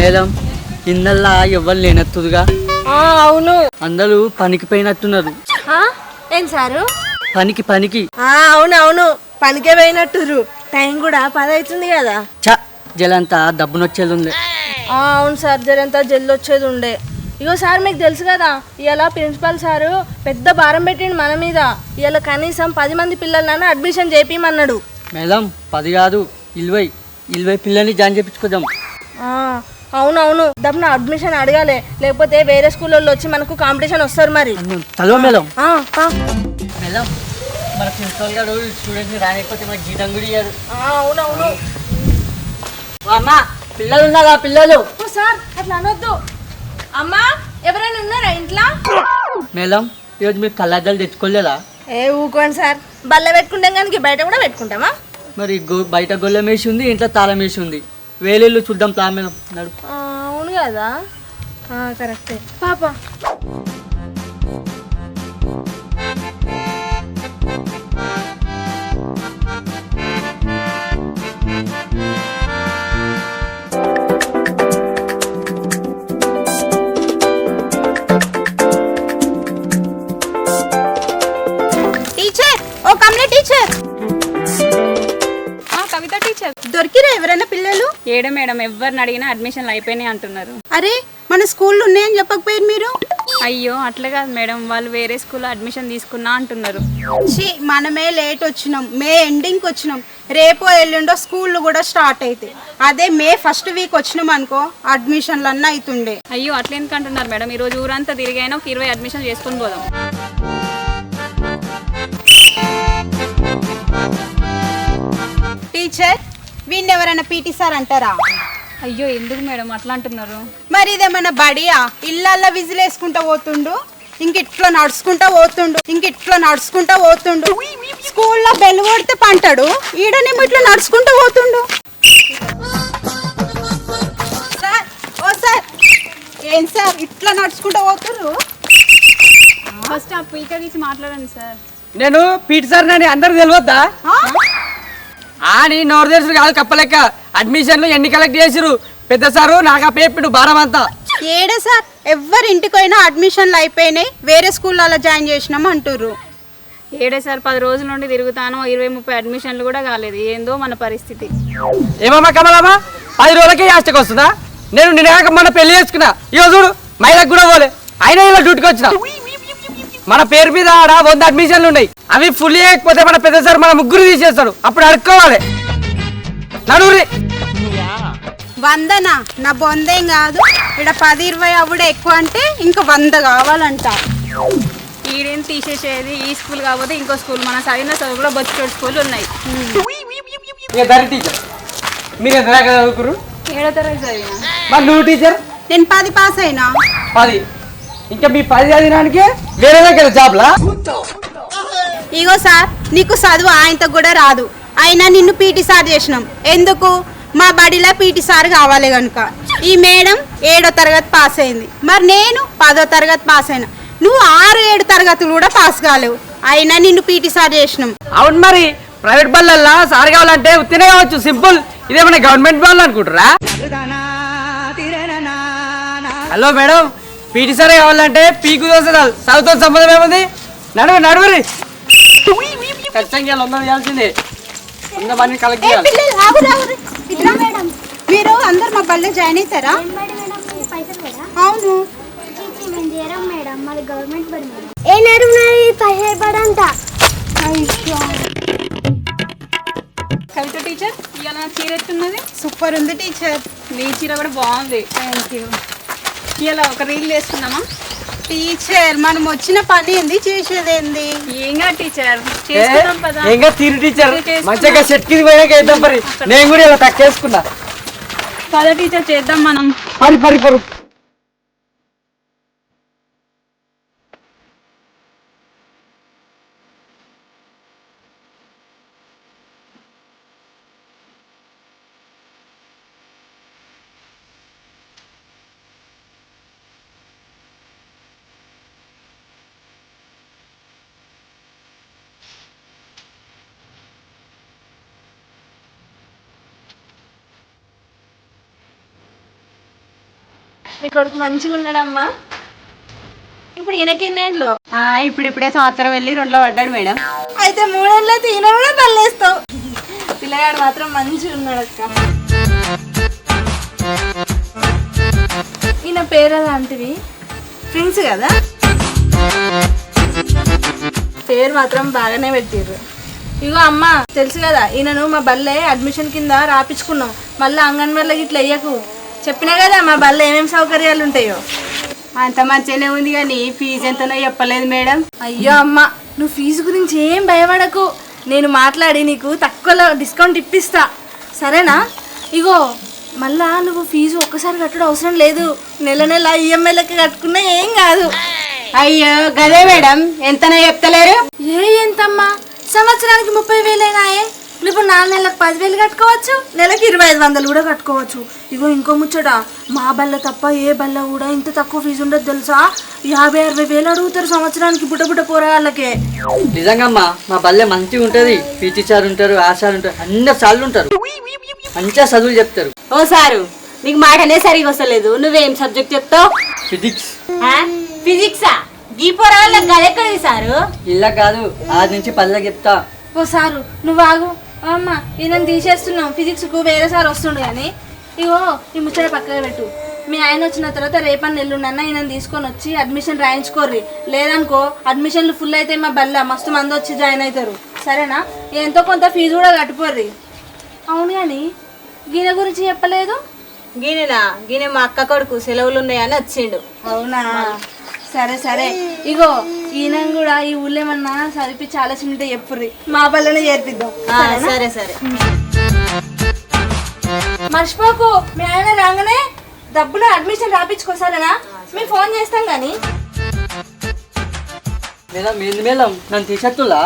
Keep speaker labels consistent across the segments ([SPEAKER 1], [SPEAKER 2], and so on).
[SPEAKER 1] Madam ఇన్నల్లా ఎవ్వరు లేనట్టుగా.
[SPEAKER 2] అవును,
[SPEAKER 1] అందరూ పనికి పోయినట్టున్నారు.
[SPEAKER 2] ఏం సారు?
[SPEAKER 1] పనికి
[SPEAKER 2] అవును పనికే పోయినట్టురు. టైం కూడా 10 అవుతుంది కదా.
[SPEAKER 1] జలంతా డబ్బునొచ్చేది ఉంది.
[SPEAKER 2] అవును సార్, జరంతా జల్ది వచ్చేది ఉండే. ఇగో సార్, మీకు తెలుసు కదా ఇలా ప్రిన్సిపాల్ సారు పెద్ద భారం పెట్టిండు మన మీద. ఇలా కనీసం 10 మంది పిల్లలన్నా అడ్మిషన్ చేపిమన్నాడు.
[SPEAKER 1] మేడం 10 కాదు 20 పిల్లల్ని జాయిన్ చేయించుకుందాం.
[SPEAKER 2] అవునవును, డబ్బున అడ్మిషన్ అడగాలి, లేకపోతే వేరే స్కూల్లో వచ్చి మనకు కాంపిటీషన్ వస్తారు. మరి
[SPEAKER 1] చదువు మేడం.
[SPEAKER 2] మేడం
[SPEAKER 1] మన ప్రిన్సిపల్ గారు స్టూడెంట్స్ రానిపోతే మనకి జీతం కూడా ఇయ్యారు.
[SPEAKER 2] అవునవును.
[SPEAKER 1] అమ్మా పిల్లలు ఉన్నారా? పిల్లలు
[SPEAKER 2] సార్ అట్లా అనొద్దు. అమ్మా ఎవరైనా ఉన్నారా ఇంట్లో?
[SPEAKER 1] మేడం ఈరోజు మీరు కళ్ళద్దాలు తెచ్చుకోలేదా?
[SPEAKER 2] ఊకోండి సార్, బల్ల పెట్టుకుంటాం కానీ బయట కూడా పెట్టుకుంటామా?
[SPEAKER 1] మరి బయట గొల్లెం వేసి ఉంది, ఇంట్లో తాళం వేసి ఉంది. వేలేళ్ళు చూద్దాం ప్లా మేడం. నడు.
[SPEAKER 2] అవును కదా, కరెక్టే. పాప
[SPEAKER 3] కవిత టీచర్
[SPEAKER 4] దొరికిరా ఎవరైనా పిల్లలు?
[SPEAKER 3] ఏడ మేడం, ఎవరిని అడిగినా అడ్మిషన్లు అయిపోయినాయి అంటున్నారు.
[SPEAKER 4] అరే మన స్కూల్లో ఉన్నాయని చెప్పకపోయారు మీరు?
[SPEAKER 3] అయ్యో అట్లా కాదు మేడం, వాళ్ళు వేరే స్కూల్లో అడ్మిషన్ తీసుకున్నా అంటున్నారు.
[SPEAKER 4] మనమే లేట్ వచ్చినాం, మే ఎండింగ్కి వచ్చినాం. రేపో ఎల్లుండో స్కూళ్ళు కూడా స్టార్ట్ అవుతాయి. అదే మే ఫస్ట్ వీక్ వచ్చినాం అనుకో అడ్మిషన్లు అన్నీ అవుతుండే.
[SPEAKER 3] అయ్యో అట్లా ఎందుకు అంటున్నారు మేడం? ఈ రోజు ఊరంతా తిరిగైనా ఒక 20 అడ్మిషన్ చేసుకొని పోదాం.
[SPEAKER 4] టీచర్ వీడిని ఎవరైనా పీటీ సార్ అంటారా?
[SPEAKER 3] అయ్యో ఎందుకు మేడం అట్లా అంటున్నారు?
[SPEAKER 4] మరి ఇదేమన్నా బడియా? ఇళ్ళల్లో విజిలేసుకుంటా పోతుండు, ఇంకిట్లా నడుచుకుంటా పోతుండు. స్కూల్లో బెల్ కొడితే పంటాడు, ఈడనేమో ఇట్లా నడుచుకుంటా పోతుండు. సార్ ఓ సార్, ఏం సార్ ఇట్లా నడుచుకుంటా పోతుండ్రు?
[SPEAKER 3] ఫస్ట్ ఆ పీక తీసి మాట్లాడండి సార్.
[SPEAKER 1] నేను పీటీ సార్ అని అందరికి తెలియద్దా? అని నోరు తెలుసు కాదు కప్పలెక్క. అడ్మిషన్లు ఎన్ని కలెక్ట్ చేసిరు పెద్ద సారు, నాకు పేపిండు భారం అంతా.
[SPEAKER 4] ఏడే సార్, ఎవరి ఇంటికైనా అడ్మిషన్లు అయిపోయినాయి, వేరే స్కూల్లో జాయిన్ చేసినాం అంటుర్రు.
[SPEAKER 3] ఏడే సార్, 10 రోజుల నుండి తిరుగుతాను, 20-30 అడ్మిషన్లు కూడా కాలేదు. ఏందో మన పరిస్థితి.
[SPEAKER 1] ఏమమ్మా కమలమ్మా, 10 రోజులకే యాస్టకి వస్తుందా? నేను నిన్న మన పెళ్లి చేసుకున్నా, ఇక చూడు మైలకు కూడా పోలే, అయినా ఇలా డ్యూటీకి వచ్చిన. మన పేరు మీద ఆడ 100 అడ్మిషన్లు ఉన్నాయి, అవి ఫుల్ చేయకపోతే మన పెద్ద సార్ మన ముగ్గురు తీసేస్తాడు, అప్పుడు అడుక్కోవాలి. నడువురి.
[SPEAKER 4] 100 నా బొందేం కాదు, ఇక్కడ 10-20 అవ్వడే ఎక్కువ అంటే ఇంకా 100 కావాలంట.
[SPEAKER 3] ఈడేం తీసేసేది, ఈ స్కూల్ కాకపోతే ఇంకో స్కూల్, మన చదివిన చదువు కూడా బొచ్చుకోడు స్కూల్ ఉన్నాయి.
[SPEAKER 1] టీచర్ మీరు ఎంత దాకా చదువుకురు?
[SPEAKER 3] 7వ తరగతి చదివినా.
[SPEAKER 1] మరి నువ్వు టీచర్?
[SPEAKER 4] నేను 10 పాస్ అయినా.
[SPEAKER 1] 10 ఇంకా మీ 10 చదివినానికి వేరే దగ్గర జాబ్లా?
[SPEAKER 4] ఇగో సార్, నీకు చదువు ఆయనతో కూడా రాదు, అయినా నిన్ను పీటీ సార్ చేసినాం. ఎందుకు? మా బడిలో పీటీ సార్ కావాలి కనుక. ఈ మేడం 7వ తరగతి పాస్ అయింది, మరి నేను 10వ తరగతి పాస్ అయినా. నువ్వు 6-7 తరగతులు కూడా పాస్ కాలేవు, అయినా నిన్ను పీటీ సార్ చేసినాం.
[SPEAKER 1] అవును, మరి ప్రైవేట్ బళ్ళల్లా సార్ కావాలంటే ఉత్తినే కావచ్చు, సింపుల్. ఇదేమన్నా గవర్నమెంట్ బళ్ళు అనుకుంటారా? హలో మేడం, పీటీ సార్ కావాలంటే పీకు దోసరాలు, చదువుతో సంబంధం ఏముంది? నడువురి. ఖచ్చితంగా 100 చేయాల్సిందే, 100 మందిని కలెక్ట్ చేయాలి.
[SPEAKER 4] మీరు అందరు మా బడిలో జాయిన్ అవుతారా? అవును.
[SPEAKER 3] కవిత టీచర్, ఇవాళ నా చీర ఎత్తున్నది
[SPEAKER 4] సూపర్ ఉంది టీచర్.
[SPEAKER 3] మీ చీర కూడా బాగుంది. Thank you. ఇవాళ ఒక రీల్ వేసుకుందామా?
[SPEAKER 4] టీచర్ మనం వచ్చిన పని ఏంది, చేసేది ఏంది?
[SPEAKER 3] ఏంగా టీచర్ చేసుకుందాం పదా.
[SPEAKER 1] ఏంగా తీరు టీచర్, మంచిగా సెట్ కింద పోయాక వేద్దాం. మరి నేను కూడా ఇలా తక్కువ వేసుకున్నా.
[SPEAKER 3] పద టీచర్ చేద్దాం మనం.
[SPEAKER 1] పరి
[SPEAKER 2] మీ కొడుకు మంచిగా ఉన్నాడమ్మా. ఇప్పుడు ఈయనకెన్నేళ్ళు?
[SPEAKER 4] ఇప్పుడిప్పుడే సంవత్సరం వెళ్ళి 2లో పడ్డాడు మేడం.
[SPEAKER 2] అయితే 3 ఏళ్ళు అయితే ఈయన కూడా పల్లేస్తావు. పిల్లగాడు మాత్రం మంచిగా ఉన్నాడు అక్క. ఈయన పేరు అలాంటివి ఫ్రెండ్స్ కదా, పేరు మాత్రం బాగానే పెట్టిర్రు. ఇగో అమ్మ తెలుసు కదా, ఈయనను మా బల్లే అడ్మిషన్ కింద రాపించుకున్నాం. మళ్ళీ అంగన్వాడీలకి ఇట్లా వెయ్యకు, చెప్పినా కదా మా బల్ల ఏమేమి సౌకర్యాలు ఉంటాయో.
[SPEAKER 4] అంత మంచిగానే ఉంది కానీ ఫీజు ఎంతనో చెప్పలేదు మేడం.
[SPEAKER 2] అయ్యో అమ్మ, నువ్వు ఫీజు గురించి ఏం భయపడకు, నేను మాట్లాడి నీకు తక్కువలో డిస్కౌంట్ ఇప్పిస్తా, సరేనా? ఇగో మళ్ళా నువ్వు ఫీజు ఒక్కసారి కట్టడం అవసరం లేదు, నెల నెల ఈఎంఐలకి కట్టుకున్నా ఏం కాదు.
[SPEAKER 4] అయ్యో గదే మేడం, ఎంతనో చెప్తలేరు.
[SPEAKER 2] ఎంతమ్మా, సంవత్సరానికి 30,000 ఇప్పుడు 4 నెలలకు 10,000 కట్టుకోవచ్చు, నెలకి 2,500 కూడా కట్టుకోవచ్చు. ఇగో ఇంకో ముచ్చట, మా బల్ల తప్ప ఏ బల్ల కూడా ఇంత తక్కువ ఫీజు ఉండదు తెలుసా. 50,000-60,000 అడుగుతారు సంవత్సరానికి బుట్ట పోరాళ్ళకే.
[SPEAKER 1] నిజంగా మా బల్లె మంచిగా ఉంటది. పీటీ సార్ ఉంటారు, ఆ సార్ ఉంటారు, అందరు సార్లు ఉంటారు, మంచిగా చదువులు చెప్తారు.
[SPEAKER 4] ఓ సారు, నీకు మాటనే సరిగా వస్తలేదు. నువ్వేం సబ్జెక్ట్ చెప్తావు?
[SPEAKER 1] ఫిజిక్స్.
[SPEAKER 4] ఫిజిక్సా? ఈ పొరాళ్ళకి గదెక్కడిది సారు?
[SPEAKER 1] ఇలా కాదు, 6 నుంచి 10 చెప్తా.
[SPEAKER 2] ఓ సారు నువ్వు ఆగు. అమ్మ ఈయనని తీసేస్తున్నాం, ఫిజిక్స్కు వేరే సార్ వస్తుండు కానీ. ఇగో ఈ ముచ్చట పక్కన పెట్టు. మీ ఆయన వచ్చిన తర్వాత రేపన్న ఎల్లుండన్న ఈయనని తీసుకొని వచ్చి అడ్మిషన్ రాయించుకోర్రి. లేదనుకో అడ్మిషన్లు ఫుల్ అయితే మా బల్ల మస్తు మంది వచ్చి జాయిన్ అవుతారు, సరేనా? ఎంతో కొంత ఫీజు కూడా కట్టుకోర్రి. అవును కానీ గీన గురించి చెప్పలేదు.
[SPEAKER 4] గీనే మా అక్క కొడుకు సెలవులు ఉన్నాయని వచ్చిండు.
[SPEAKER 2] అవునా, సరే సరే. ఇగో ఈయన కూడా ఈ ఊళ్ళో ఏమన్నా చదివించి ఆలోచన ఉంటే చెప్పుర్రి, మా బల్లనే చేర్పిద్దాం.
[SPEAKER 4] సరే సరే.
[SPEAKER 2] మర్చిపోకు, మీ ఆయన రాగానే డబ్బులు అడ్మిషన్ రాపించుకో, సరేనా? మేము ఫోన్ చేస్తాం కానీ.
[SPEAKER 1] మేడం నన్ను తీసేస్తులా?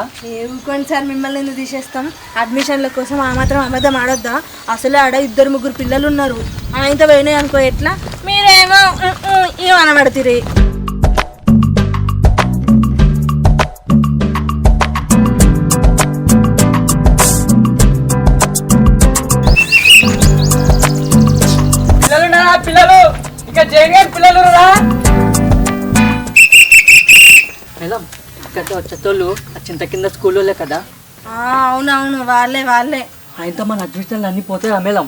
[SPEAKER 2] ఊరుకోండి సార్, మిమ్మల్ని ఎందుకు తీసేస్తాం? అడ్మిషన్ల కోసం ఆ మాత్రం అబద్ధం ఆడొద్దా? అసలే ఆడ 2-3 పిల్లలు ఉన్నారు, ఆయనతో పోయినాయి అనుకో ఎట్లా? మీరేమో ఏమనబడుతుంది.
[SPEAKER 1] పిల్లలు ఇక జైన్ పిల్లలు రా. మేడం ఇక్కడ వచ్చేటోళ్ళు చింత కింద స్కూల్లో కదా?
[SPEAKER 2] అవునవును, వాళ్ళే.
[SPEAKER 1] ఆయనతో మన అడ్మిషన్లు అన్ని పోతాయా మేడం?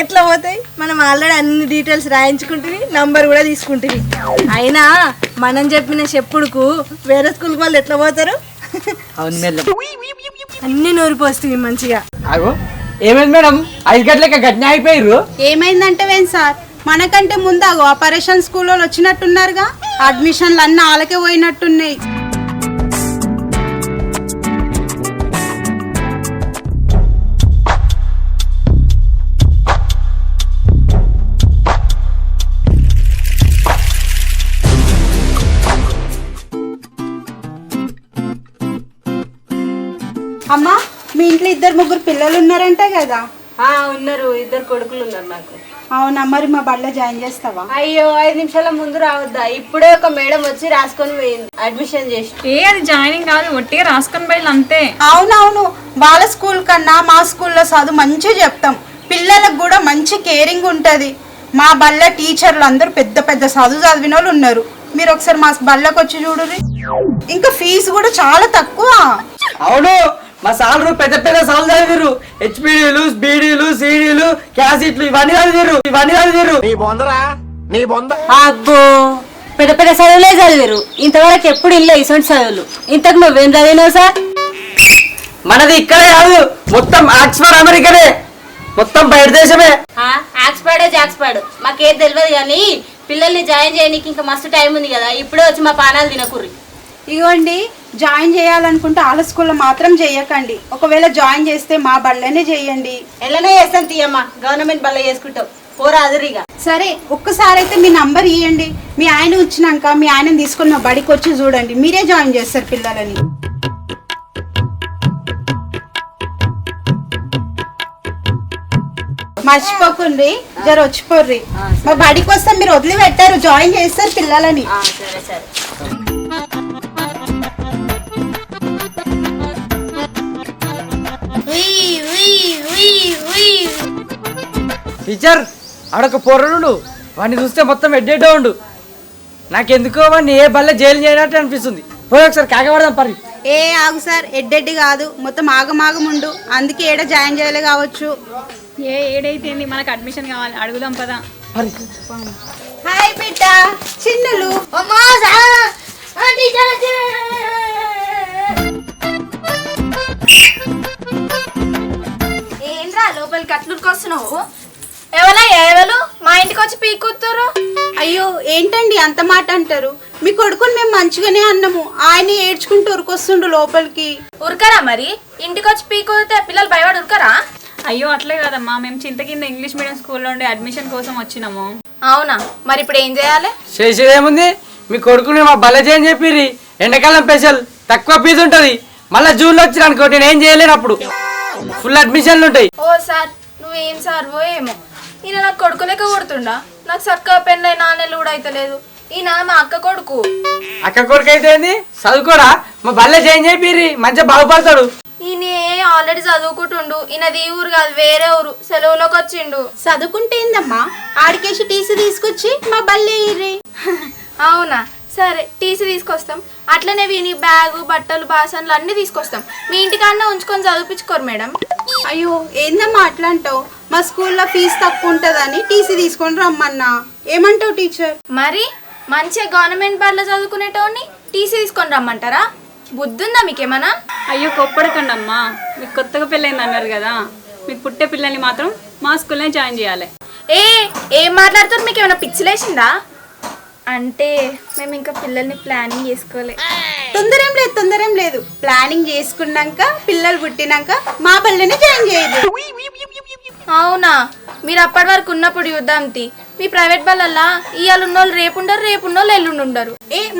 [SPEAKER 2] ఎట్లా పోతాయి? మనం ఆల్రెడీ అన్ని డీటెయిల్స్ రాయించుకుంటుంది, నంబర్ కూడా తీసుకుంటుంది. అయినా మనం చెప్పిన చెప్పుడుకు వేరే స్కూల్కి వాళ్ళు ఎట్లా పోతారు?
[SPEAKER 1] అవును మేడం,
[SPEAKER 2] అన్ని నూరిపోస్తుంది మంచిగా.
[SPEAKER 1] అగో ఏమైంది మేడం, 5 గంటలకి గట్టిన అయిపోయారు?
[SPEAKER 4] ఏమైందంటే వేం సార్, మనకంటే ముందు ఆపరేషన్ స్కూల్లో వచ్చినట్టున్నారుగా, అడ్మిషన్లు అన్నీ వాళ్ళకే పోయినట్టున్నాయి. అమ్మా, మీ ఇంట్లో 2-3 పిల్లలు ఉన్నారంట కదా?
[SPEAKER 3] ఉన్నారు, 2 కొడుకులు ఉన్నారు నాకు.
[SPEAKER 4] అవునా, మరి మా బడిలో జాయిన్ చేస్తావా?
[SPEAKER 3] అయ్యో 5 నిమిషాల ముందు రావద్దా? ఇప్పుడే ఒక మేడం వచ్చి రాసుకొని పోయింది, అడ్మిషన్ చేసి.
[SPEAKER 5] అది జాయినింగ్ కాదు, ఒట్టిగా రాసుకొని పోయి అంతే.
[SPEAKER 4] అవునవును, వాళ్ళ స్కూల్ కన్నా మా స్కూల్లో చదువు మంచిగా చెప్తాం, పిల్లలకు కూడా మంచి కేరింగ్ ఉంటది. మా బల్ల టీచర్లు అందరూ పెద్ద పెద్ద చదువు చదివిన వాళ్ళు ఉన్నారు. మీరు ఒకసారి మా బళ్ళకి వచ్చి చూడుర్రి. ఇంకా ఫీజు కూడా చాలా తక్కువ.
[SPEAKER 1] అవును, మా సార్లు పెద్ద పెద్ద సార్లు చదివారు, హెచ్పిడీలు, బీడీలు, సీడీలు, క్యాసెట్లు ఇవన్నీ చదివారు.
[SPEAKER 4] అబ్బో, పెద్ద పెద్ద చదువులే చదివారు. ఇంతవరకు ఎప్పుడు ఇల్లే ఇటువంటి చదువులు. ఇంతకు నువ్వేం చదివినావు సార్?
[SPEAKER 1] మనది ఇక్కడే కాదు, మొత్తం ఆక్స్ఫర్డ్ అమెరికానే, మొత్తం బయట దేశమే.
[SPEAKER 4] జాక్స్పర్డ్ మాకేం తెలియదు కానీ పిల్లల్ని జాయిన్ చేయడానికి ఇంకా మస్తు టైం ఉంది కదా, ఇప్పుడే వచ్చి మా పానాలు తినకుర్రి. ఇగోండి, జాయిన్ చేయాలనుకుంటే వాళ్ళ స్కూల్లో మాత్రం చేయకండి. ఒకవేళ జాయిన్ చేస్తే మా బళ్ళనే చేయండి.
[SPEAKER 3] ఎల్లనే చేస్తాను తీయమ్మా, గవర్నమెంట్ బల్ల చేసుకుంటాం, పోరాదురిగా.
[SPEAKER 4] సరే, ఒక్కసారి అయితే మీ నంబర్ ఇవ్వండి. మీ ఆయన వచ్చినాక మీ ఆయనని తీసుకొని మా బడికి వచ్చి చూడండి, మీరే జాయిన్ చేస్తారు పిల్లలని. మర్చిపోకండి, జర వచ్చిపోర్రి. మా బడికి వస్తే మీరు వదిలిపెట్టారు, జాయిన్ చేస్తారు పిల్లలని.
[SPEAKER 3] సరే సరే.
[SPEAKER 1] టీచర్ ఆడొక పొర్రుడు వాడిని చూస్తే మొత్తం ఎడ్డెడ్డో ఉండు. నాకెందుకో వాడిని ఏ బల్ల జైలు చేయనట్టు అనిపిస్తుంది. పోయి ఒకసారి కాకపడదాం పరి.
[SPEAKER 4] ఏ ఆగు సార్, ఎడ్డెడ్డి కాదు, మొత్తం ఆగమాగముండు. అందుకే ఏడ జాయిన్ చేయలే కావచ్చు.
[SPEAKER 5] ఏడైతే మనకు అడ్మిషన్ కావాలి, అడుగుదాం పదా.
[SPEAKER 1] పరి.
[SPEAKER 4] హాయ్ బిడ్డ, చిన్నులు.
[SPEAKER 2] ఏంట్రా లోపలికి అట్లుకి వస్తున్నావు? ఎవరు మా ఇంటికి వచ్చి పీకుతురు?
[SPEAKER 4] అయ్యో ఏంటండి అంత మాట అంటారు? మీ కొడుకుని మేము మంచిగానే అన్నాము, ఆయన ఏడ్చుకుంటూ ఉరికొస్తుండు లోపలికి.
[SPEAKER 2] ఉరకరా మరి? ఇంటికి వచ్చి పీకుతే పిల్లలు భయపడి ఉరకరా?
[SPEAKER 5] అయ్యో అట్లే కదమ్మా, మేము చింతకింద ఇంగ్లీష్ మీడియం స్కూల్లో ఉండే అడ్మిషన్ కోసం వచ్చినాము.
[SPEAKER 2] అవునా, మరి ఇప్పుడు ఏం చేయాలి?
[SPEAKER 1] చేసేదేముంది, మీ కొడుకుని మా బల్ల చేయని చెప్పిర్రి. ఎండాకాలం స్పెషల్ తక్కువ ఫీజు ఉంటుంది. మళ్ళీ జూన్లో వచ్చిన అనుకో నేను ఏం చేయలేను, అప్పుడు ఫుల్ అడ్మిషన్లు ఉంటాయి.
[SPEAKER 2] ఓ సార్, నువ్వేం సార్ ఓ ఏమో. ఈయన నాకు కొడుకు లెక్క కొడుతుండా? నాకు చక్కగా పెళ్ళై నాన్నెళ్ళు కూడా అయితలేదు. ఈయన మా అక్క కొడుకు.
[SPEAKER 1] అక్క కొడుకు అయితే ఏంది, చదువుకోరా? మా బల్ల చేయని చెప్పిర్రి, మంచిగా బాగుపడతాడు.
[SPEAKER 2] ఈయన ఆల్రెడీ చదువుకుంటుండు. ఈయనది ఈ ఊరు కాదు, వేరే ఊరు. సెలవులోకి వచ్చిండు.
[SPEAKER 4] చదువుకుంటే ఏందమ్మా, ఆడికేసి టీసీ తీసుకొచ్చి మా బల్లే ఇర్రి.
[SPEAKER 2] అవునా, సరే టీసీ తీసుకొస్తాం. అట్లనే వీని బ్యాగు బట్టలు బాసన్లు అన్నీ తీసుకొస్తాం. మీ ఇంటికాడనే ఉంచుకొని చదివించుకోరు మేడం.
[SPEAKER 4] అయ్యో ఏందమ్మా అట్లా అంటావు? మా స్కూల్లో ఫీజు తక్కువ ఉంటుందని టీసీ తీసుకొని రమ్మన్నా. ఏమంటావు టీచర్?
[SPEAKER 2] మరి మంచిగా గవర్నమెంట్ బడిలో చదువుకునేటోని టీసీ తీసుకొని రమ్మంటారా? బుద్ధుందా మీకేమన్నా?
[SPEAKER 5] అయ్యో కొప్పడకండి అమ్మా, మీకు కొత్తగా పెళ్ళైంది అన్నారు కదా, మీకు పుట్టే పిల్లల్ని మాత్రం మా స్కూల్నే జాయిన్ చేయాలి.
[SPEAKER 2] ఏం మాట్లాడుతారు? మీకు ఏమైనా పిచ్చిలేసిందా? అంటే మేము ఇంకా పిల్లల్ని ప్లానింగ్ చేసుకోలే.
[SPEAKER 4] తొందర ఏం లేదు. ప్లానింగ్ చేసుకున్నాక పిల్లలు పుట్టినాక మా బల్లనే జాయిన్ చేయదు.
[SPEAKER 2] అవునా, మీరు అప్పటి వరకు ఉన్నప్పుడు యుద్ధాంతి. మీ ప్రైవేట్ బల్లల్లా ఇవాళ ఉన్నోళ్ళు రేపుండరు, రేపున్నోళ్ళు ఎల్లుండి ఉండరు.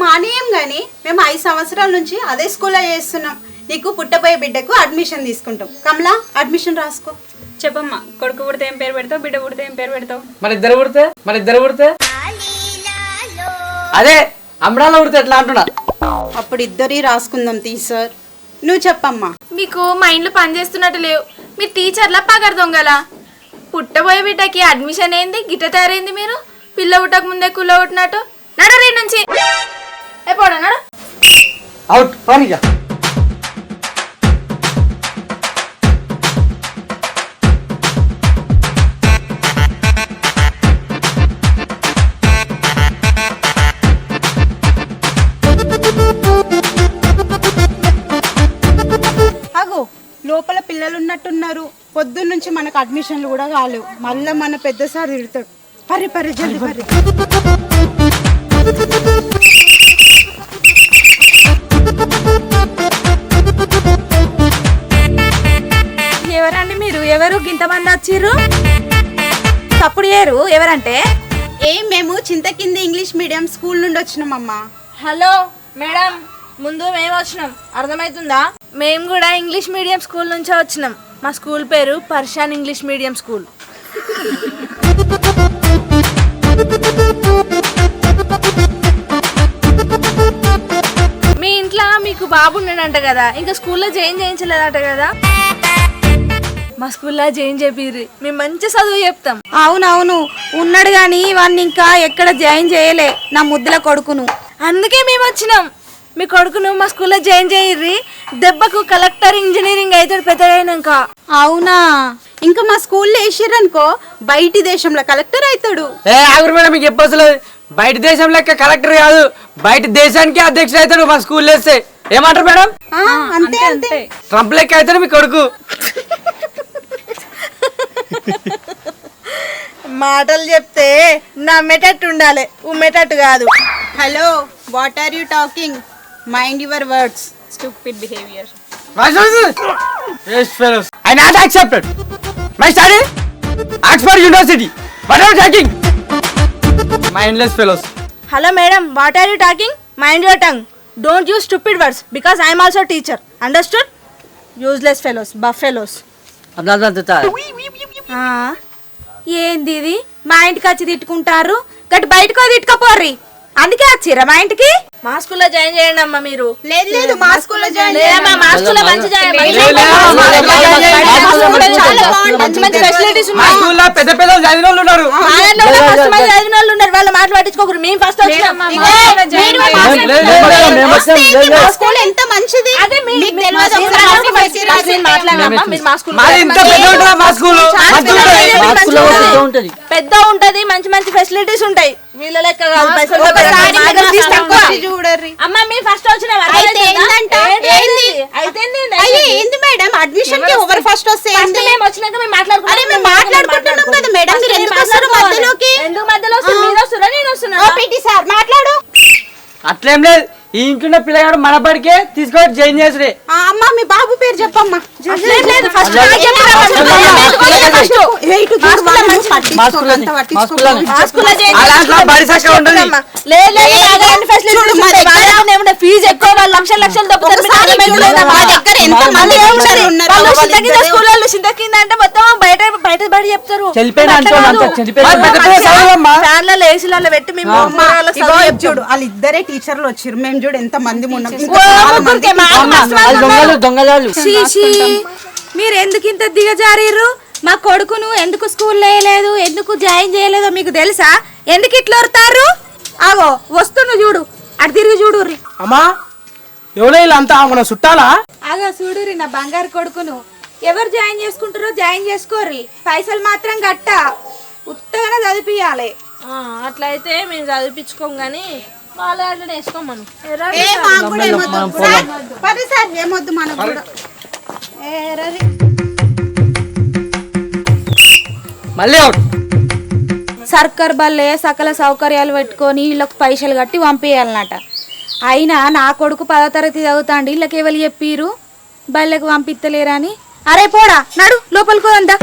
[SPEAKER 4] మానేయం గాని మేము 5 సంవత్సరాల నుంచి అదే స్కూల్లో చేస్తున్నాం. నీకు పుట్టబోయే బిడ్డకు అడ్మిషన్ తీసుకుంటాం. కమలా అడ్మిషన్ రాసుకో.
[SPEAKER 5] చెప్పమ్మా, కొడుకు పుడితే ఏం పేరు పెడతావు, బిడ్డ పుడితే ఏం పేరు పెడతావు?
[SPEAKER 1] మన ఇద్దరు పుడితే అదే అమరాలో పుడితే ఎట్లా అంటున్నా.
[SPEAKER 4] అప్పుడు ఇద్దరి రాసుకుందాం సార్. నువ్వు చెప్పమ్మా.
[SPEAKER 2] మీకు మైండ్లు పనిచేస్తున్నట్టు లేవు. మీరు టీచర్లా పగర్ దొంగలా? పుట్టబోయే బిడ్డకి అడ్మిషన్ ఏంది గిట్ట తయారైంది? మీరు పిల్ల పుట్టక ముందే కుల్ల పుట్టినట్టు. నడు రీ నుంచి ఎప్పుడు నడు.
[SPEAKER 1] అవుట్ పనిగా.
[SPEAKER 4] లోపల పిల్లలు ఉన్నట్టున్నారు. పొద్దున్న నుంచి మనకు అడ్మిషన్లు కూడా కాలేవు. మళ్ళీ మన పెద్ద సార్ తిడతాడు. పరి జల్ది పరి.
[SPEAKER 2] ఎవరండి మీరు? ఎవరు గింతమంది వచ్చిర్రు? తప్పుడు ఏరు ఎవరంటే?
[SPEAKER 4] మేము చింతకింది ఇంగ్లీష్ మీడియం స్కూల్ నుండి వచ్చినామమ్మా.
[SPEAKER 2] హలో మేడం, ముందు మేము వచ్చినాం, అర్థమవుతుందా? మేము కూడా ఇంగ్లీష్ మీడియం స్కూల్ నుంచే వచ్చినాం. మా స్కూల్ పేరు పర్షాన్ ఇంగ్లీష్ మీడియం స్కూల్. మీ ఇంట్లో మీకు బాబు ఉన్నాడంట కదా, ఇంకా స్కూల్లో జాయిన్ చేయించలేదట కదా? మా స్కూల్లో జాయిన్ చేపిర్రి, మేము మంచి చదువు చెప్తాం.
[SPEAKER 4] అవునవును ఉన్నాడు కానీ వాడిని ఇంకా ఎక్కడ జాయిన్ చేయలే, నా ముద్దుల కొడుకును.
[SPEAKER 2] అందుకే మేము వచ్చినాం. మీ కొడుకును మా స్కూల్లో జాయిన్ చేయర్రి, దెబ్బకు కలెక్టర్ ఇంజనీరింగ్ అవుతాడు పెద్దగైనాక.
[SPEAKER 4] అవునా, ఇంకా మా స్కూల్లో వేసిర్రనుకో బయటి దేశంలో కలెక్టర్ అవుతాడు.
[SPEAKER 1] ఆగురు మేడం, మీకు చెప్పొచ్చు. బయట దేశం లెక్క కలెక్టర్ కాదు, బయట దేశానికి అధ్యక్షుడు అవుతాడు మా స్కూల్ వేస్తే. ఏమంటారు మేడం?
[SPEAKER 4] అంతే అంతే.
[SPEAKER 1] ట్రంప్ లెక్క అవుతాడు మీ కొడుకు.
[SPEAKER 2] మాటలు చెప్తే నమ్మేటట్టు ఉండాలి, ఉమ్మేటట్టు కాదు.
[SPEAKER 4] Hello, what are you talking? Mind your words.
[SPEAKER 5] Stupid behavior.
[SPEAKER 1] Yes, fellows. I not accepted. My study, Oxford University. What are you talking? Mindless fellows.
[SPEAKER 2] Hello madam, what are you talking? Mind your tongue. Don't use stupid words because I'm also teacher. Understood? Useless fellows, buff fellows. ఏంది ఇది? మా ఇంటికి వచ్చి తిట్టుకుంటారు, గట్టి బయటకు తిట్టుకపోర్రి. అందుకే వచ్చిరా మా ఇంటికి? మా స్కూల్లో జాయిన్ చేయండి అమ్మా. మీరు
[SPEAKER 4] లేదు మా స్కూల్లో జాయిన్
[SPEAKER 2] మా స్కూల్లో మంచి
[SPEAKER 4] చాలా
[SPEAKER 2] మంచి మంచి ఫెసిలిటీస్
[SPEAKER 1] మా
[SPEAKER 2] ఉన్నాయి.
[SPEAKER 1] స్కూల్లో పెద్ద పెద్ద చదివిన వాళ్ళు ఉన్నారు.
[SPEAKER 2] మా దాంట్లో కూడా first మంది చదివిన వాళ్ళు ఉన్నారు. వాళ్ళు మాట పట్టించుకోకరు. మేము ఫస్ట్ వచ్చినాం.
[SPEAKER 4] మా స్కూల్ ఎంత మంచిది.
[SPEAKER 2] అదే
[SPEAKER 4] మీకు తెలియదు ఒకసారి
[SPEAKER 2] మాది
[SPEAKER 1] మాది ఇంత పెద్ద ఉంటుందా మా స్కూల్?
[SPEAKER 2] పెద్ద ఉంటది. మంచి మంచి ఫెసిలిటీస్ ఉంటాయి. వీళ్ళ లెక్క కాదు. పైసలు
[SPEAKER 4] ఒకసారి
[SPEAKER 2] మా దగ్గర
[SPEAKER 4] మీరు
[SPEAKER 2] తక్కువ.
[SPEAKER 4] వచ్చి చూడర్రి.
[SPEAKER 2] అమ్మ మేము ఫస్ట్ వచ్చిన
[SPEAKER 4] అయితే ఏందంట? ఏంది మేడం అడ్మిషన్ కి ఎవరు ఫస్ట్ వస్తే ఏంది?
[SPEAKER 2] మేము వచ్చినాక మేము మాట్లాడుకుంటాం.
[SPEAKER 4] అరే మేము మాట్లాడుకుంటున్నాం కదా మేడం, మీరు ఎందుకు వస్తారు మధ్యలోకి?
[SPEAKER 2] ఎందుకు మధ్యలో వస్తారు? మీరు వస్తారా నేను వస్తున్నా?
[SPEAKER 4] ఓ పీటీ సార్ మాట్లాడు.
[SPEAKER 1] అట్లేం లేదు. ఈ ఇంట్లో పిల్లగాడు మన బడికే తీసుకొని జాయిన్ చేసుడే.
[SPEAKER 4] ఆ, అమ్మ మీ బాబు పేరు చెప్పమ్మా.
[SPEAKER 2] అట్లేం లేదు. ఫస్ట్
[SPEAKER 1] అట్లా
[SPEAKER 2] నాకు చెప్పరా?
[SPEAKER 1] మా స్కూల్లో
[SPEAKER 4] ఇటు చూడు, వాళ్ళు పట్టించుకోరు, అంత పట్టించుకోరు.
[SPEAKER 1] ఆ దాంట్లో బడి చక్కగా ఉంటుంది.
[SPEAKER 2] లేదు లేదు, బాగా అన్ని facilities
[SPEAKER 4] చూడు, మా
[SPEAKER 2] ఉంటాయి.
[SPEAKER 4] దగ్గర
[SPEAKER 2] బాగానే ఉన్నాయి. ఫీజు ఎక్కువ, వాళ్ళు లక్షలు లక్షలు దొబ్బుతారు. మీకు
[SPEAKER 4] ఒకసారి
[SPEAKER 2] అర్థమైతే
[SPEAKER 4] చూడు,
[SPEAKER 2] లేదా?
[SPEAKER 4] మా దగ్గర ఎంత మంది టీచర్లు ఉన్నారు.
[SPEAKER 2] వాళ్ళు
[SPEAKER 4] వాళ్ళు
[SPEAKER 2] చింత కింద
[SPEAKER 4] ఇద్దరే
[SPEAKER 2] స్కూల్లో చింత కింద అంటే మొత్తం బయట బయట బడి చెప్తారు.
[SPEAKER 1] చెల్లిపోయిన
[SPEAKER 2] అట్లా
[SPEAKER 1] అంటూ
[SPEAKER 2] కాదు.
[SPEAKER 1] అంతా చెల్లిపోయిన
[SPEAKER 2] వాళ్ళు
[SPEAKER 1] పెద్ద పెద్ద
[SPEAKER 2] మంచిగా
[SPEAKER 1] చదువులమ్మా.
[SPEAKER 2] ఫ్యాన్లలో ఏసీలలో పెట్టి మేము
[SPEAKER 4] అమ్మా,
[SPEAKER 2] వాళ్ళకి
[SPEAKER 4] ఇగో
[SPEAKER 2] చదువు
[SPEAKER 4] ఇది చూడు, వాళ్ళిద్దరే టీచర్లు వచ్చారు. మేము చూడు ఎంత మంది ఉన్నాం. ఇంకా
[SPEAKER 2] ఓ,
[SPEAKER 4] చాలా మంది
[SPEAKER 2] ముగ్గురికే మా
[SPEAKER 4] టీచర్లు
[SPEAKER 2] ఫస్ట్
[SPEAKER 4] ఉన్నారు.
[SPEAKER 1] దొంగలు దొంగలు
[SPEAKER 6] మీరు ఎందుకు ఇంత దిగజారీరు? మా కొడుకును ఎందుకు స్కూల్లో వేయలేదు, ఎందుకు జాయిన్ చేయలేదో మీకు తెలుసా? ఎందుకు ఇట్లా వరుతారు? ఆగో వస్తున్నా చూడు, అటు తిరిగి చూడుర్రి.
[SPEAKER 7] అమ్మా ఎవరో వీళ్ళంతా మన చుట్టాలా?
[SPEAKER 6] ఆగా చూడుర్రి నా బంగారు కొడుకును. ఎవరు జాయిన్ చేసుకుంటారో జాయిన్ చేసుకోర్రి, పైసలు మాత్రం గట్ట ఉత్తగానే చదివియాలి.
[SPEAKER 2] అట్లయితే మేము చదివించుకోం కానీ వాళ్ళ దాంట్లో వేసుకోమను.
[SPEAKER 4] ఏ మాకు కూడా ఏమొద్దు సార్, పది సార్ ఏమొద్దు మనకు కూడా. ఏ రవి.
[SPEAKER 1] మళ్ళీ అవుట్.
[SPEAKER 6] సర్కార్ బల్లే సకల సౌకర్యాలు పెట్టుకొని వీళ్ళకి పైసలు కట్టి పంపించాలన్నట. అయినా నా కొడుకు 10వ తరగతి చదువుతాండి, వీళ్ళకి ఎవరు చెప్పిర్రు బల్లెకు పంపిస్తలేరని? అరే పోడా నడు లోపలికి పోదా.